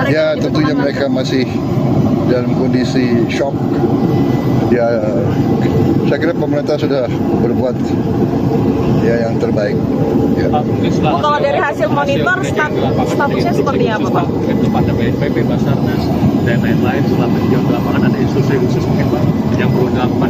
Ya, tentunya mereka masih dalam kondisi shock. Ya, saya kira pemerintah sudah berbuat ya yang terbaik. Ya. Kalau dari hasil monitor, statusnya seperti apa, Pak? Kepada BNPB, Basarnas, dan lain-lain selama di lapangan ada instruksi khusus mungkin Pak yang perlu dilakukan.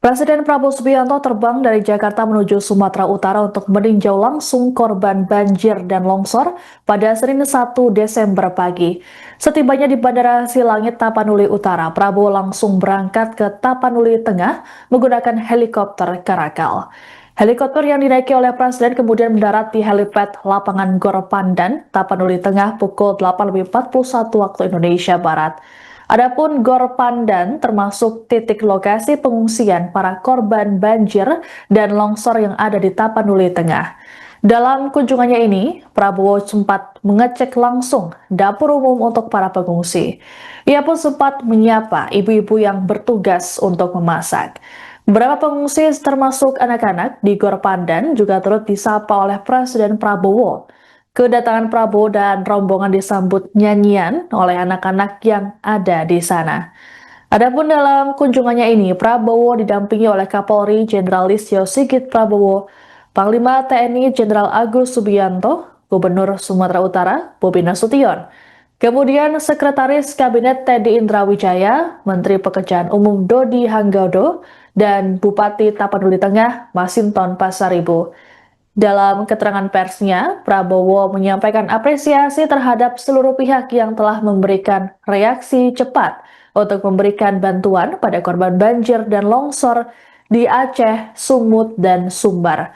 Presiden Prabowo Subianto terbang dari Jakarta menuju Sumatera Utara untuk meninjau langsung korban banjir dan longsor pada Senin 1 Desember pagi. Setibanya di Bandara Silangit Tapanuli Utara, Prabowo langsung berangkat ke Tapanuli Tengah menggunakan helikopter Karakal. Helikopter yang dinaiki oleh Presiden kemudian mendarat di helipad lapangan Gor Pandan, Tapanuli Tengah pukul 8.41 waktu Indonesia Barat. Adapun Gor Pandan termasuk titik lokasi pengungsian para korban banjir dan longsor yang ada di Tapanuli Tengah. Dalam kunjungannya ini, Prabowo sempat mengecek langsung dapur umum untuk para pengungsi. Ia pun sempat menyapa ibu-ibu yang bertugas untuk memasak. Beberapa pengungsi termasuk anak-anak di Gor Pandan juga turut disapa oleh Presiden Prabowo. Kedatangan Prabowo dan rombongan disambut nyanyian oleh anak-anak yang ada di sana. Adapun dalam kunjungannya ini, Prabowo didampingi oleh Kapolri Jenderal Listio Sigit Prabowo, Panglima TNI Jenderal Agus Subianto, Gubernur Sumatera Utara Bobi Nasution, kemudian Sekretaris Kabinet Teddy Indrawijaya, Menteri Pekerjaan Umum Dodi Hanggodo, dan Bupati Tapanuli Tengah Masinton Pasaribu. Dalam keterangan persnya, Prabowo menyampaikan apresiasi terhadap seluruh pihak yang telah memberikan reaksi cepat untuk memberikan bantuan pada korban banjir dan longsor di Aceh, Sumut, dan Sumbar.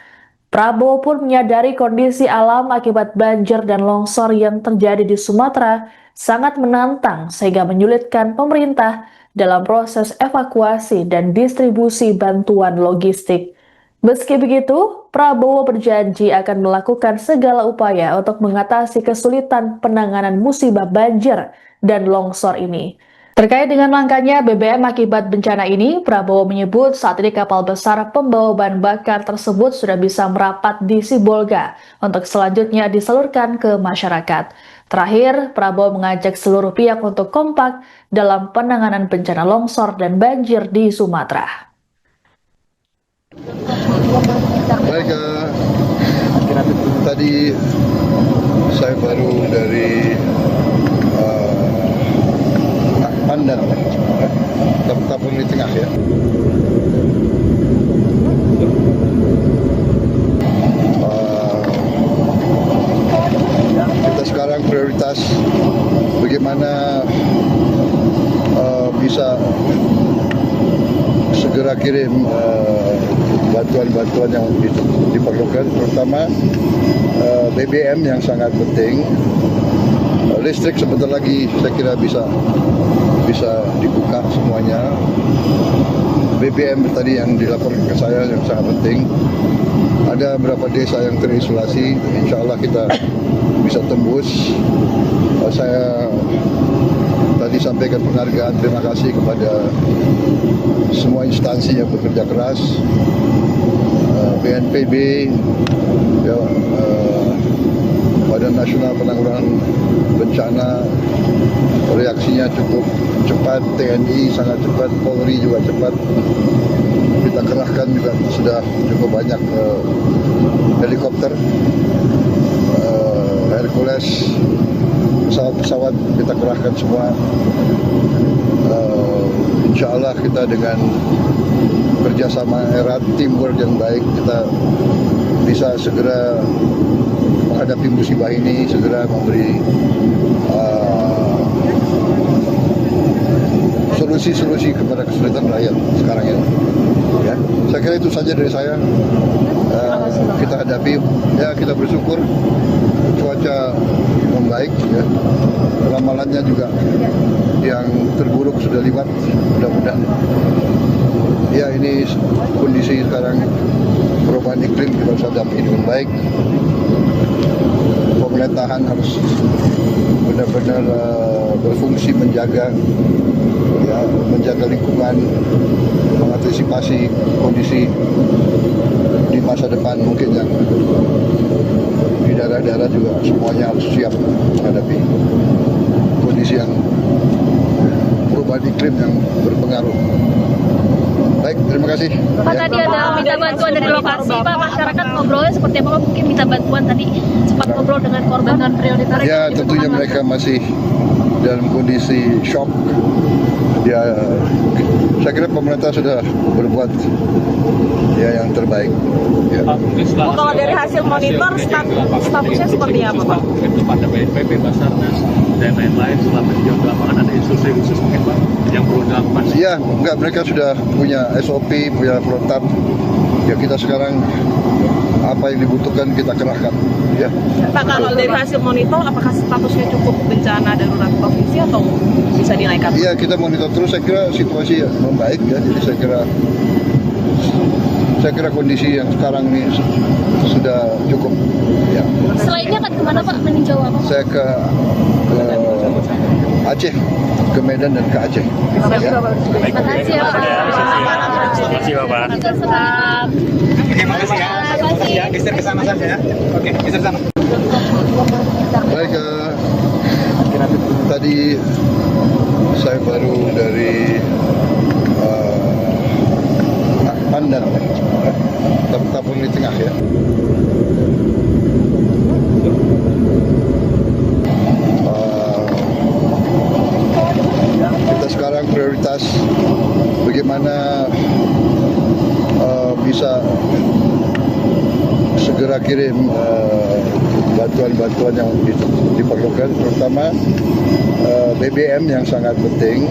Prabowo pun menyadari kondisi alam akibat banjir dan longsor yang terjadi di Sumatera sangat menantang sehingga menyulitkan pemerintah dalam proses evakuasi dan distribusi bantuan logistik. Meski begitu, Prabowo berjanji akan melakukan segala upaya untuk mengatasi kesulitan penanganan musibah banjir dan longsor ini. Terkait dengan langkanya BBM akibat bencana ini, Prabowo menyebut saat ini kapal besar pembawa bahan bakar tersebut sudah bisa merapat di Sibolga untuk selanjutnya disalurkan ke masyarakat. Terakhir, Prabowo mengajak seluruh pihak untuk kompak dalam penanganan bencana longsor dan banjir di Sumatera. Baik, tadi saya baru dari Pandan, Tapanuli Tengah ya. Kita sekarang prioritas bagaimana bisa segera kirim bantuan-bantuan yang diperlukan, terutama BBM yang sangat penting. Listrik sebentar lagi saya kira bisa dibuka semuanya. BBM tadi yang dilaporkan ke saya yang sangat penting. Ada beberapa desa yang terisolasi, insya Allah kita bisa tembus. Saya tadi sampaikan penghargaan, terima kasih kepada semua instansi yang bekerja keras, BNPB, ya, Badan Nasional Penanggulangan Bencana, reaksinya cukup cepat, TNI sangat cepat, Polri juga cepat. Kita kerahkan juga sudah cukup banyak helikopter, Hercules, pesawat-pesawat kita kerahkan semua. Insya Allah kita dengan kerjasama erat, teamwork yang baik, kita bisa segera menghadapi musibah ini, segera memberi solusi-solusi kepada kesulitan rakyat sekarang ini. Ya, saya kira itu saja dari saya. Kita hadapi, ya kita bersyukur cuaca membaik, ya. Ramalannya juga yang terburuk sudah lewat, mudah-mudahan. Ya, ini kondisi sekarang perubahan iklim kita harus hadapi dengan baik. Pemerintahan harus benar-benar berfungsi menjaga lingkungan, mengantisipasi kondisi di masa depan mungkin yang di daerah-daerah juga semuanya harus siap menghadapi kondisi yang perubahan iklim yang berpengaruh. Baik, terima kasih. Pak, tadi ada minta bantuan dari lokasi, Pak. Masyarakat ngobrolnya seperti apa? Mungkin minta bantuan tadi, sempat ngobrol dengan korban dan prioritas. Ya, tentunya mereka masih dalam kondisi shock. Ya, saya kira pemerintah sudah berbuat yang terbaik. Ya. Kalau dari hasil monitor statusnya seperti apa, Pak? Itu pada BNPB, Basarnas, dan lain-lain setelah meninjau di lapangan ada instruksi khusus mungkin Pak yang perlu dilakukan. Iya, enggak, mereka sudah punya SOP, punya protap. Ya, kita sekarang apa yang dibutuhkan kita kerahkan. Ya. Pak, kalau dari hasil monitor apakah statusnya cukup bencana darurat provinsi atau bisa dinaikkan? Iya, kita monitor terus. Saya kira situasi membaik ya. Jadi saya kira kondisi yang sekarang ini sudah cukup. Ya. Selainnya kan kemana Pak meninjau apa? Saya ke Aceh, ke Medan dan ke Aceh. Terima kasih ya Pak. Terima kasih Bapak. Terima kasih ya. Geser ke sana saja ya. Oke, geser sana. Baik, tadi saya baru dari Pandan, Tapur di tengah ya. Kita sekarang prioritas bagaimana bisa segera kirim bantuan-bantuan yang diperlukan, terutama BBM yang sangat penting.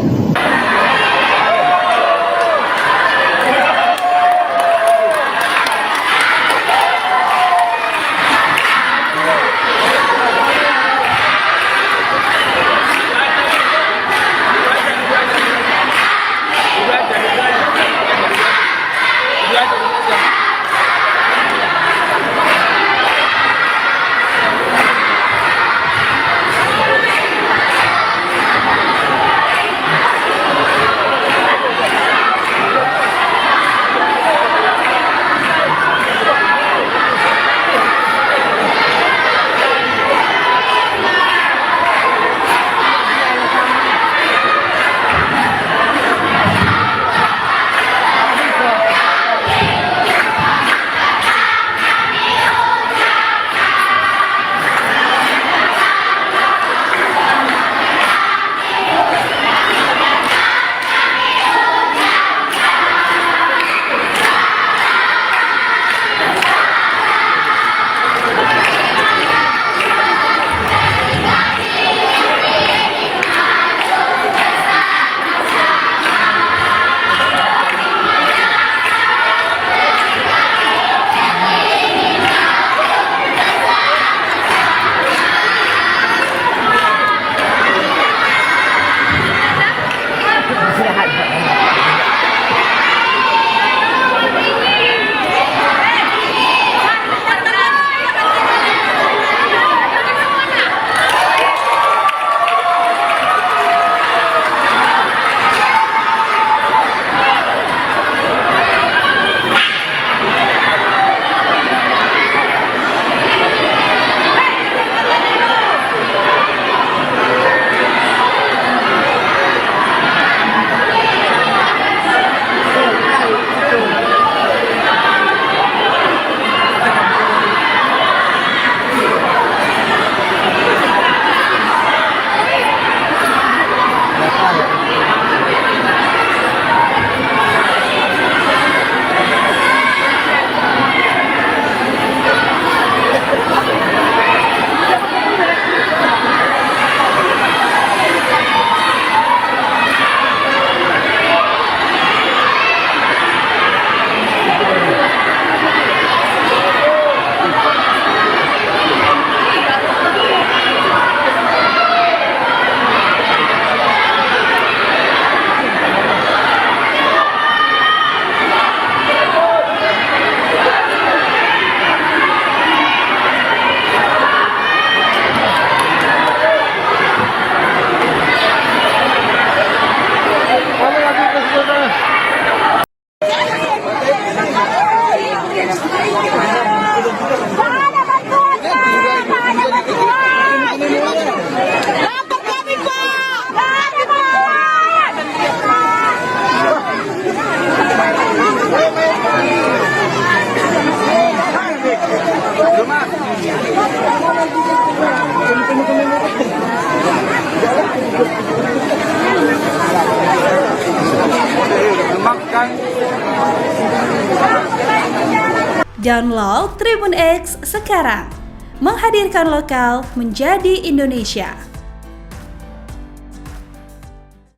Download Tribun X sekarang, menghadirkan lokal menjadi Indonesia.